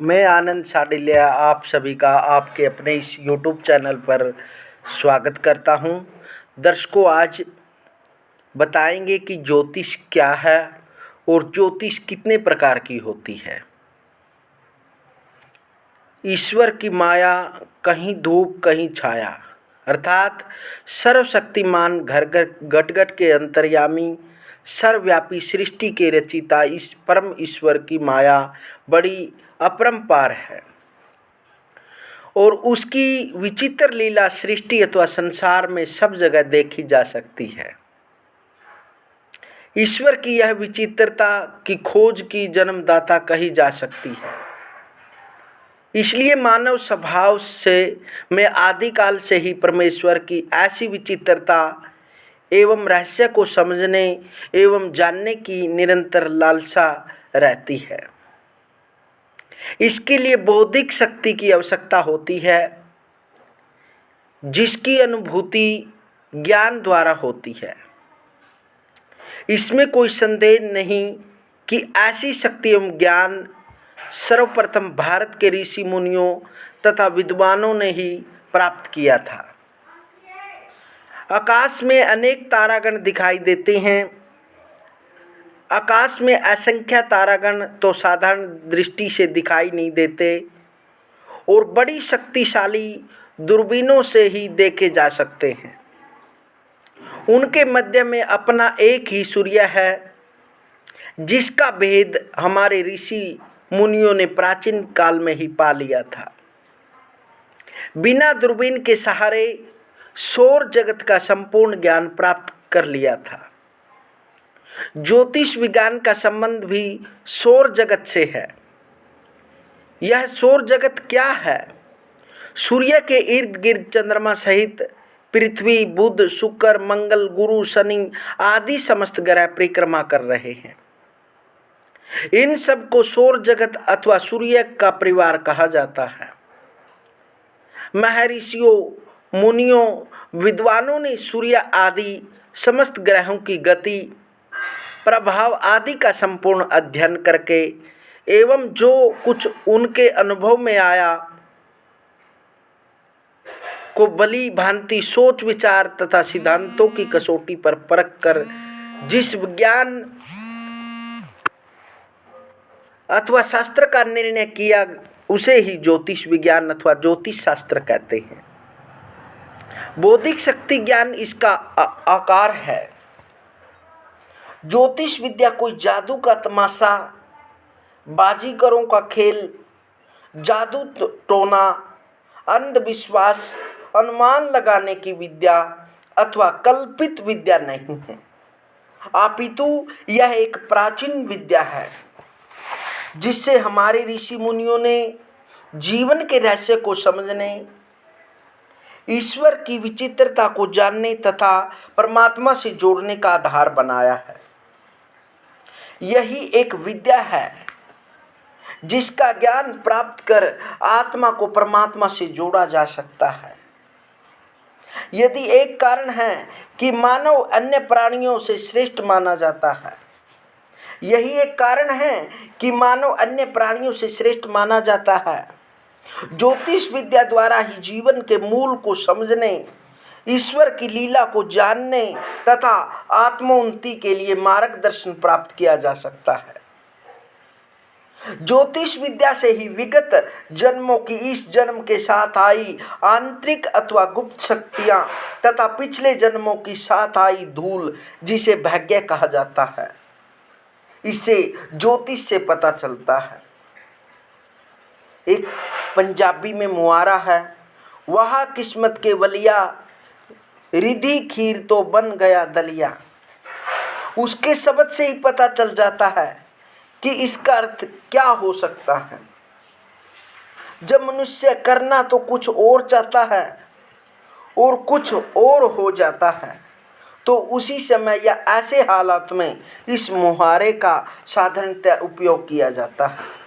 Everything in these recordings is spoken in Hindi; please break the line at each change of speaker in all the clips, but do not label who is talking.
मैं आनंद साडिलिया आप सभी का आपके अपने इस यूट्यूब चैनल पर स्वागत करता हूं। दर्शकों, आज बताएंगे कि ज्योतिष क्या है और ज्योतिष कितने प्रकार की होती है। ईश्वर की माया कहीं धूप कहीं छाया, अर्थात सर्वशक्तिमान घर घर घट घट के अंतर्यामी सर्वव्यापी सृष्टि के रचिता इस परम ईश्वर की माया बड़ी अपरंपार है और उसकी विचित्र लीला सृष्टि अथवा संसार में सब जगह देखी जा सकती है। ईश्वर की यह विचित्रता की खोज की जन्मदाता कही जा सकती है। इसलिए मानव स्वभाव से में आदिकाल से ही परमेश्वर की ऐसी विचित्रता एवं रहस्य को समझने एवं जानने की निरंतर लालसा रहती है। इसके लिए बौद्धिक शक्ति की आवश्यकता होती है, जिसकी अनुभूति ज्ञान द्वारा होती है। इसमें कोई संदेह नहीं कि ऐसी शक्ति एवं ज्ञान सर्वप्रथम भारत के ऋषि मुनियों तथा विद्वानों ने ही प्राप्त किया था। आकाश में अनेक तारागण दिखाई देते हैं। आकाश में असंख्य तारागण तो साधारण दृष्टि से दिखाई नहीं देते और बड़ी शक्तिशाली दूरबीनों से ही देखे जा सकते हैं। उनके मध्य में अपना एक ही सूर्य है, जिसका भेद हमारे ऋषि मुनियों ने प्राचीन काल में ही पा लिया था। बिना दूरबीन के सहारे सौर जगत का संपूर्ण ज्ञान प्राप्त कर लिया था। ज्योतिष विज्ञान का संबंध भी सौर जगत से है। यह सौर जगत क्या है? सूर्य के इर्द गिर्द चंद्रमा सहित पृथ्वी, बुध, शुक्र, मंगल, गुरु, शनि आदि समस्त ग्रह परिक्रमा कर रहे हैं। इन सब को सौर जगत अथवा सूर्य का परिवार कहा जाता है। महर्षियों, मुनियों, विद्वानों ने सूर्य आदि समस्त ग्रहों की गति, प्रभाव आदि का संपूर्ण अध्ययन करके एवं जो कुछ उनके अनुभव में आया को भली भांति सोच विचार तथा सिद्धांतों की कसौटी पर परख कर जिस विज्ञान अथवा शास्त्र का निर्णय किया, उसे ही ज्योतिष विज्ञान अथवा ज्योतिष शास्त्र कहते हैं। बौद्धिक शक्ति ज्ञान इसका आकार है। ज्योतिष विद्या कोई जादू का तमाशा, बाजीगरों का खेल, जादू टोना, अंधविश्वास, अनुमान लगाने की विद्या अथवा कल्पित विद्या नहीं है, अपितु यह एक प्राचीन विद्या है, जिससे हमारे ऋषि मुनियों ने जीवन के रहस्य को समझने, ईश्वर की विचित्रता को जानने तथा परमात्मा से जोड़ने का आधार बनाया है। यही एक विद्या है जिसका ज्ञान प्राप्त कर आत्मा को परमात्मा से जोड़ा जा सकता है। यदि एक कारण है कि मानव अन्य प्राणियों से श्रेष्ठ माना जाता है, यही एक कारण है कि मानव अन्य प्राणियों से श्रेष्ठ माना जाता है। ज्योतिष विद्या द्वारा ही जीवन के मूल को समझने, ईश्वर की लीला को जानने तथा आत्मोन्नति के लिए मार्गदर्शन प्राप्त किया जा सकता है। ज्योतिष विद्या से ही विगत जन्मों की इस जन्म के साथ आई आंतरिक अथवा गुप्त शक्तियां तथा पिछले जन्मों की साथ आई धूल, जिसे भाग्य कहा जाता है, इसे ज्योतिष से पता चलता है। एक पंजाबी में मुहावरा है, वह किस्मत के वलिया, रिधी खीर तो बन गया दलिया। उसके शब्द से ही पता चल जाता है कि इसका अर्थ क्या हो सकता है। जब मनुष्य करना तो कुछ और चाहता है और कुछ और हो जाता है, तो उसी समय या ऐसे हालात में इस मुहावरे का साधारणतः उपयोग किया जाता है।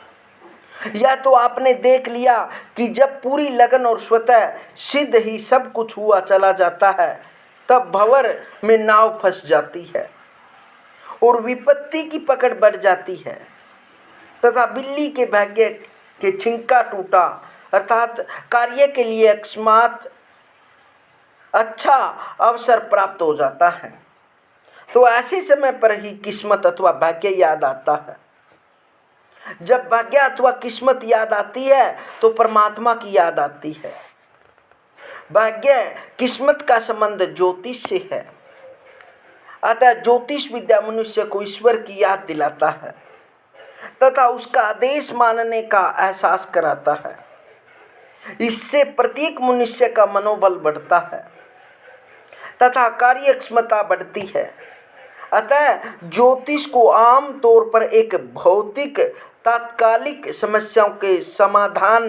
या तो आपने देख लिया कि जब पूरी लगन और स्वतः सिद्ध ही सब कुछ हुआ चला जाता है, तब भंवर में नाव फंस जाती है और विपत्ति की पकड़ बढ़ जाती है तथा बिल्ली के भाग्य कि छिंका टूटा, अर्थात कार्य के लिए अकस्मात अच्छा अवसर प्राप्त हो जाता है, तो ऐसे समय पर ही किस्मत अथवा भाग्य याद आता है। जब भाग्य अथवा किस्मत याद आती है तो परमात्मा की याद आती है। भाग्य किस्मत का संबंध ज्योतिष से है, अतः ज्योतिष विद्या मनुष्य को ईश्वर की याद दिलाता है तथा उसका आदेश मानने का एहसास कराता है। इससे प्रत्येक मनुष्य का मनोबल बढ़ता है तथा कार्य क्षमता बढ़ती है। अतः ज्योतिष को आम तौर पर एक भौतिक तात्कालिक समस्याओं के समाधान,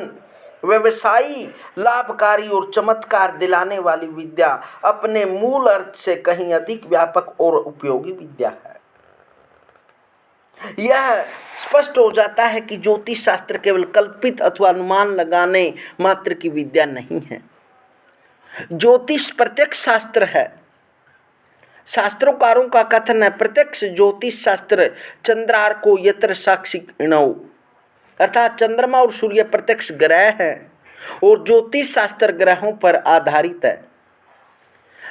व्यवसायी, लाभकारी और चमत्कार दिलाने वाली विद्या अपने मूल अर्थ से कहीं अधिक व्यापक और उपयोगी विद्या है। यह स्पष्ट हो जाता है कि ज्योतिष शास्त्र केवल कल्पित अथवा अनुमान लगाने मात्र की विद्या नहीं है। ज्योतिष प्रत्यक्ष शास्त्र है। शास्त्रोकारों का कथन है, प्रत्यक्ष ज्योतिष शास्त्र चंद्रार्को यत्र साक्षिणौ, अर्थात चंद्रमा और सूर्य प्रत्यक्ष ग्रह हैं और ज्योतिष शास्त्र ग्रहों पर आधारित है।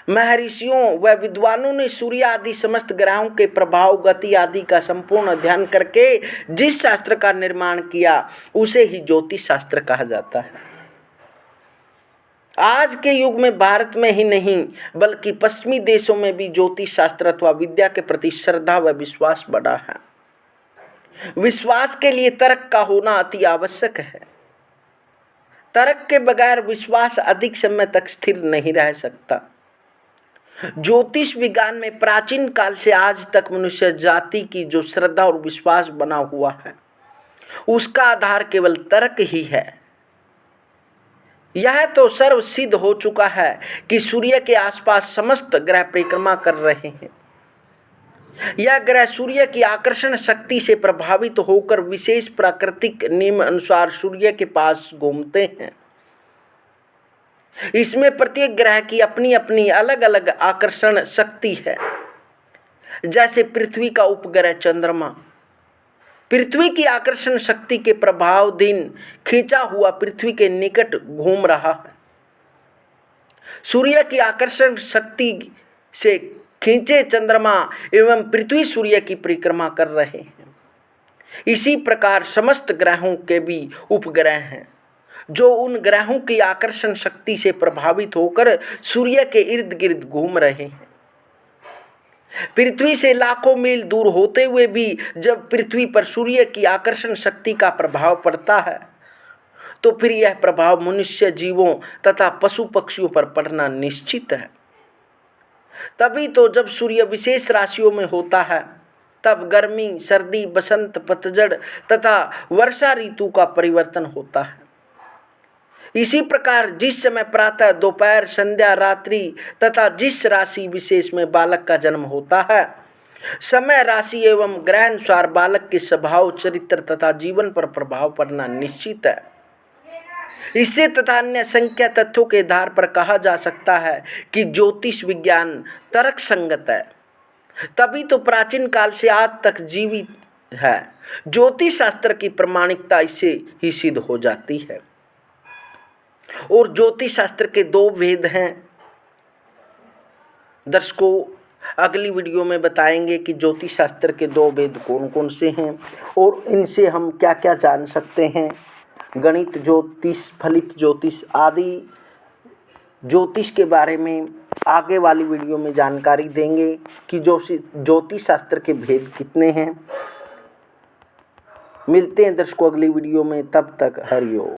महर्षियों व विद्वानों ने सूर्य आदि समस्त ग्रहों के प्रभाव, गति आदि का संपूर्ण अध्ययन करके जिस शास्त्र का निर्माण किया उसे ही ज्योतिष शास्त्र कहा जाता है। आज के युग में भारत में ही नहीं बल्कि पश्चिमी देशों में भी ज्योतिष शास्त्र अथवा विद्या के प्रति श्रद्धा व विश्वास बढ़ा है। विश्वास के लिए तर्क का होना अति आवश्यक है। तर्क के बगैर विश्वास अधिक समय तक स्थिर नहीं रह सकता। ज्योतिष विज्ञान में प्राचीन काल से आज तक मनुष्य जाति की जो श्रद्धा और विश्वास बना हुआ है उसका आधार केवल तर्क ही है। यह तो सर्वसिद्ध हो चुका है कि सूर्य के आसपास समस्त ग्रह परिक्रमा कर रहे हैं। यह ग्रह सूर्य की आकर्षण शक्ति से प्रभावित होकर विशेष प्राकृतिक नियम अनुसार सूर्य के पास घूमते हैं। इसमें प्रत्येक ग्रह की अपनी अपनी अलग अलग आकर्षण शक्ति है। जैसे पृथ्वी का उपग्रह चंद्रमा पृथ्वी की आकर्षण शक्ति के प्रभावाधीन खींचा हुआ पृथ्वी के निकट घूम रहा है। सूर्य की आकर्षण शक्ति से खींचे चंद्रमा एवं पृथ्वी सूर्य की परिक्रमा कर रहे हैं। इसी प्रकार समस्त ग्रहों के भी उपग्रह हैं जो उन ग्रहों की आकर्षण शक्ति से प्रभावित होकर सूर्य के इर्द गिर्द घूम रहे हैं। पृथ्वी से लाखों मील दूर होते हुए भी जब पृथ्वी पर सूर्य की आकर्षण शक्ति का प्रभाव पड़ता है तो फिर यह प्रभाव मनुष्य जीवों तथा पशु पक्षियों पर पड़ना निश्चित है। तभी तो जब सूर्य विशेष राशियों में होता है तब गर्मी, सर्दी, बसंत, पतझड़ तथा वर्षा ऋतु का परिवर्तन होता है। इसी प्रकार जिस समय प्रातः, दोपहर, संध्या, रात्रि तथा जिस राशि विशेष में बालक का जन्म होता है, समय, राशि एवं ग्रह अनुसार बालक के स्वभाव, चरित्र तथा जीवन पर प्रभाव पड़ना निश्चित है। इससे तथा अन्य संख्या तथ्यों के आधार पर कहा जा सकता है कि ज्योतिष विज्ञान तर्क संगत है। तभी तो प्राचीन काल से आज तक जीवित है। ज्योतिष शास्त्र की प्रामाणिकता इससे ही सिद्ध हो जाती है। और ज्योतिष शास्त्र के दो वेद हैं। दर्शकों, अगली वीडियो में बताएंगे कि ज्योतिष शास्त्र के दो वेद कौन कौन से हैं और इनसे हम क्या क्या जान सकते हैं। गणित ज्योतिष, फलित ज्योतिष आदि ज्योतिष के बारे में आगे वाली वीडियो में जानकारी देंगे कि ज्योतिष शास्त्र के भेद कितने हैं। मिलते हैं दर्शकों अगली वीडियो में, तब तक हरिओम।